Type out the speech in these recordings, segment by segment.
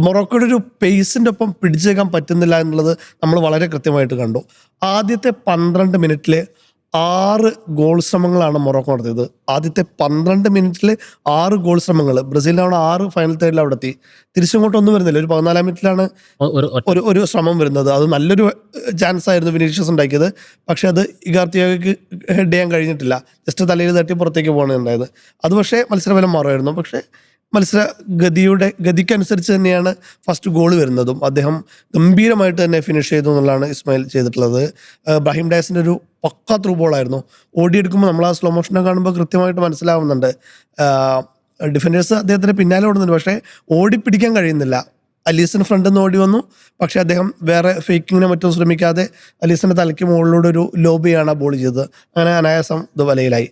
മൊറോക്കോയുടെ ഒരു പേസിൻ്റെ ഒപ്പം പിടിച്ചേക്കാൻ പറ്റുന്നില്ല എന്നുള്ളത് നമ്മൾ വളരെ കൃത്യമായിട്ട് കണ്ടു. ആദ്യത്തെ 12 മിനിറ്റിൽ 6 ഗോൾ ശ്രമങ്ങളാണ് മൊറോക്കോ നടത്തിയത്. ആദ്യത്തെ 12 മിനിറ്റിൽ 6 ഗോൾ ശ്രമങ്ങൾ. ബ്രസീലിനാണ് 6 ഫൈനൽ തേർഡിൽ അവിടെ എത്തി. തിരിച്ചിങ്ങോട്ടൊന്നും വരുന്നില്ല. ഒരു 14 മിനിറ്റിലാണ് ഒരു ശ്രമം വരുന്നത്. അത് നല്ലൊരു ചാൻസ് ആയിരുന്നു വിനീഷ്യസ് ഉണ്ടാക്കിയത്. പക്ഷെ അത് ഇഗാർത്തിയോയ്ക്ക് ഹെഡ് ചെയ്യാൻ കഴിഞ്ഞിട്ടില്ല. ജസ്റ്റ് തലയിൽ തട്ടി പുറത്തേക്ക് പോകുന്നുണ്ടായത്. അത് പക്ഷേ മത്സരഫലം മാറുമായിരുന്നു. പക്ഷേ മത്സര ഗതിക്കനുസരിച്ച് തന്നെയാണ് ഫസ്റ്റ് ഗോൾ വരുന്നതും. അദ്ദേഹം ഗംഭീരമായിട്ട് തന്നെ ഫിനിഷ് ചെയ്തു എന്നുള്ളതാണ് ഇസ്മായിൽ ചെയ്തിട്ടുള്ളത്. ബ്രാഹിം ഡയസിൻ്റെ ഒരു പക്ക ത്രൂ ബോളായിരുന്നു. ഓടിയെടുക്കുമ്പോൾ നമ്മൾ ആ സ്ലോ മോഷനെ കാണുമ്പോൾ കൃത്യമായിട്ട് മനസ്സിലാവുന്നുണ്ട്. ഡിഫൻഡേഴ്സ് അദ്ദേഹത്തിന് പിന്നാലെ ഓടുന്നുണ്ട്, പക്ഷേ ഓടിപ്പിടിക്കാൻ കഴിയുന്നില്ല. അലീസിന് ഫ്രണ്ടിൽ നിന്ന് ഓടി വന്നു, പക്ഷേ അദ്ദേഹം വേറെ ഫേക്കിങ്ങിനെ മറ്റും ശ്രമിക്കാതെ അലീസിൻ്റെ തലയ്ക്ക് മുകളിലൂടെ ഒരു ലോബിയാണ് ബോൾ ചെയ്തത്. അങ്ങനെ അനായാസം ഇത് വലയിലായി.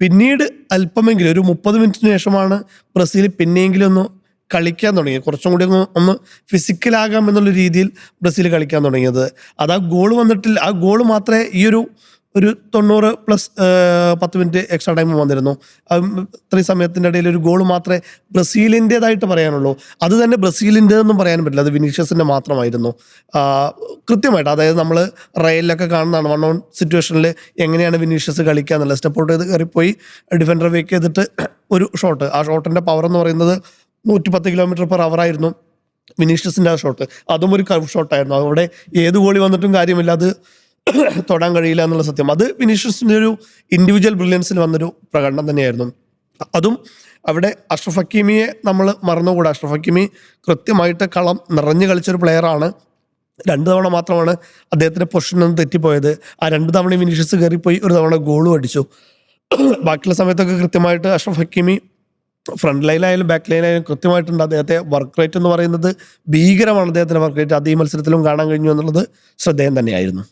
പിന്നീട് അല്പമെങ്കിലും ഒരു 30 മിനിറ്റിന് ശേഷമാണ് ബ്രസീൽ പിന്നെയെങ്കിലും ഒന്ന് കളിക്കാൻ തുടങ്ങിയത്. കുറച്ചും കൂടി ഒന്ന് ഫിസിക്കലാകാം എന്നുള്ള രീതിയിൽ ബ്രസീൽ കളിക്കാൻ തുടങ്ങിയത്. അത് ആ ഗോൾ വന്നിട്ടില്ല. ആ ഗോൾ മാത്രമേ ഈ ഒരു 90 പ്ലസ് 10 മിനിറ്റ് എക്സ്ട്രാ ടൈം വന്നിരുന്നു. ഇത്രയും സമയത്തിൻ്റെ ഇടയിൽ ഒരു ഗോൾ മാത്രമേ ബ്രസീലിൻ്റെതായിട്ട് പറയാനുള്ളൂ. അത് തന്നെ ബ്രസീലിൻ്റെതെന്നും പറയാൻ പറ്റില്ല, അത് വിനീഷ്യസിൻ്റെ മാത്രമായിരുന്നു. കൃത്യമായിട്ട്, അതായത് നമ്മൾ റയലിലൊക്കെ കാണുന്നതാണ് 1-on സിറ്റുവേഷനിൽ എങ്ങനെയാണ് വിനീഷ്യസ് കളിക്കുക എന്നുള്ളത്. സ്റ്റെപ്പ് ഔട്ട് ചെയ്ത് കയറിപ്പോയി ഡിഫൻഡർ വേക്ക് ചെയ്തിട്ട് ഒരു ഷോട്ട്. ആ ഷോട്ടിൻ്റെ പവർ എന്ന് പറയുന്നത് 110 km/h ആയിരുന്നു വിനീഷ്യസിൻ്റെ ആ ഷോട്ട്. അതും ഒരു കർവ് ഷോട്ടായിരുന്നു. അവിടെ ഏത് ഗോളി വന്നിട്ടും കാര്യമില്ല, അത് തൊടാൻ കഴിയില്ല എന്നുള്ള സത്യം. അത് വിനീഷ്യസിൻ്റെ ഒരു ഇൻഡിവിജ്വൽ ബ്രില്യൻസിൽ വന്നൊരു പ്രകടനം തന്നെയായിരുന്നു. അതും അവിടെ അഷ്റഫ് ഹക്കീമിയെ നമ്മൾ മറന്നുകൂടാ. അഷ്റഫ് ഹക്കീമി കൃത്യമായിട്ട് കളം നിറഞ്ഞു കളിച്ചൊരു പ്ലെയറാണ്. 2 തവണ മാത്രമാണ് അദ്ദേഹത്തിൻ്റെ പൊസിഷൻ ഒന്ന് തെറ്റിപ്പോയത്. ആ 2 തവണ വിനീഷ്യസ് കയറിപ്പോയി, ഒരു തവണ ഗോളും അടിച്ചു. ബാക്കിയുള്ള സമയത്തൊക്കെ കൃത്യമായിട്ട് അഷ്റഫ് ഹക്കീമി ഫ്രണ്ട് ലൈനായാലും ബാക്ക് ലൈനായാലും കൃത്യമായിട്ടുണ്ട്. അദ്ദേഹത്തെ വർക്ക് റേറ്റ് എന്ന് പറയുന്നത് ഭീകരമാണ്. അദ്ദേഹത്തിൻ്റെ വർക്ക് റേറ്റ് അത് ഈ മത്സരത്തിലും കാണാൻ കഴിഞ്ഞു എന്നുള്ളത് ശ്രദ്ധേയം തന്നെയായിരുന്നു.